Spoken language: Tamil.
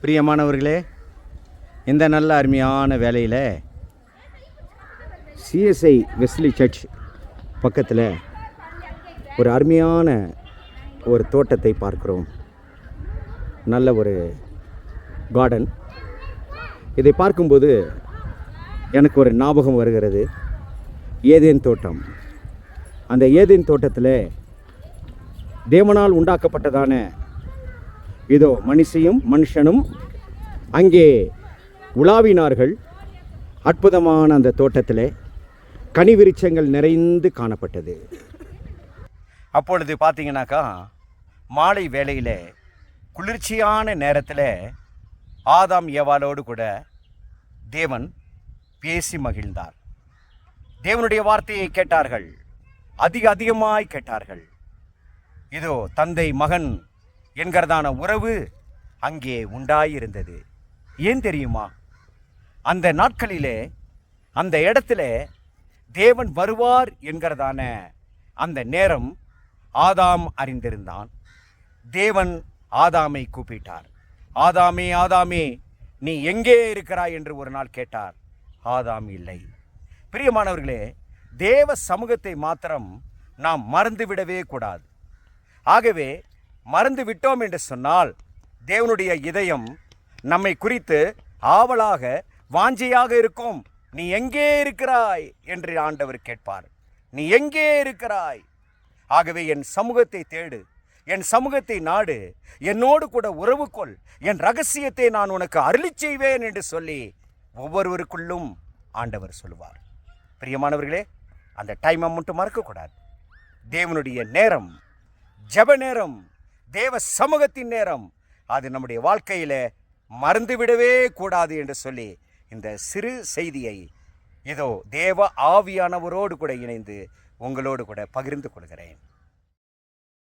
பிரியமானவர்களே, இந்த நல்ல அருமையான வேலையில் சிஎஸ்ஐ வெஸ்லி சர்ச் பக்கத்தில் ஒரு அருமையான ஒரு தோட்டத்தை பார்க்கிறோம். நல்ல ஒரு கார்டன். இதை பார்க்கும்போது எனக்கு ஒரு ஞாபகம் வருகிறது, ஏதேன் தோட்டம். அந்த ஏதேன் தோட்டத்தில் தேவனால் உண்டாக்கப்பட்டதான இதோ மனுஷனும் அங்கே உலாவினார்கள். அற்புதமான அந்த தோட்டத்தில் கனி விருட்சங்கள் நிறைந்து காணப்பட்டது. அப்பொழுது பார்த்தீங்கன்னாக்கா மாலை வேளையில் குளிர்ச்சியான நேரத்தில் ஆதாம் ஏவாளோடு கூட தேவன் பேசி மகிழ்ந்தார். தேவனுடைய வார்த்தையை கேட்டார்கள், அதிகமாய் கேட்டார்கள். இதோ தந்தை மகன் என்கிறதான உறவு அங்கே உண்டாயிருந்தது. ஏன் தெரியுமா? அந்த நாட்களிலே அந்த இடத்துல தேவன் வருவார் என்கிறதான அந்த நேரம் ஆதாம் அறிந்திருந்தான். தேவன் ஆதாமை கூப்பிட்டார். ஆதாமே ஆதாமே, நீ எங்கே இருக்கிறாய் என்று ஒரு நாள் கேட்டார். ஆதாம் இல்லை. பிரியமானவர்களே, தேவ சமூகத்தை மாத்திரம் நாம் மறந்துவிடவே கூடாது. ஆகவே மறந்து விட்டோம் என்று சொன்னால் தேவனுடைய இதயம் நம்மை குறித்து ஆவலாக வாஞ்சையாக இருக்கும். நீ எங்கே இருக்கிறாய் என்று ஆண்டவர் கேட்பார். நீ எங்கே இருக்கிறாய்? ஆகவே என் சமூகத்தை தேடு, என் சமூகத்தை நாடு, என்னோடு கூட உறவு கொள், என் ரகசியத்தை நான் உனக்கு அருளிச் செய்வேன் என்று சொல்லி ஒவ்வொருவருக்குள்ளும் ஆண்டவர் சொல்லுவார். பிரியமானவர்களே, அந்த டைமை மட்டும் மறக்கக்கூடாது. தேவனுடைய நேரம், ஜெப நேரம், தேவ சமூகத்தின் நேரம், அது நம்முடைய வாழ்க்கையில் மறந்துவிடவே கூடாது என்று சொல்லி இந்த சிறு செய்தியை இதோ தேவ ஆவியானவரோடு கூட இணைந்து உங்களோடு கூட பகிர்ந்து கொள்கிறேன்.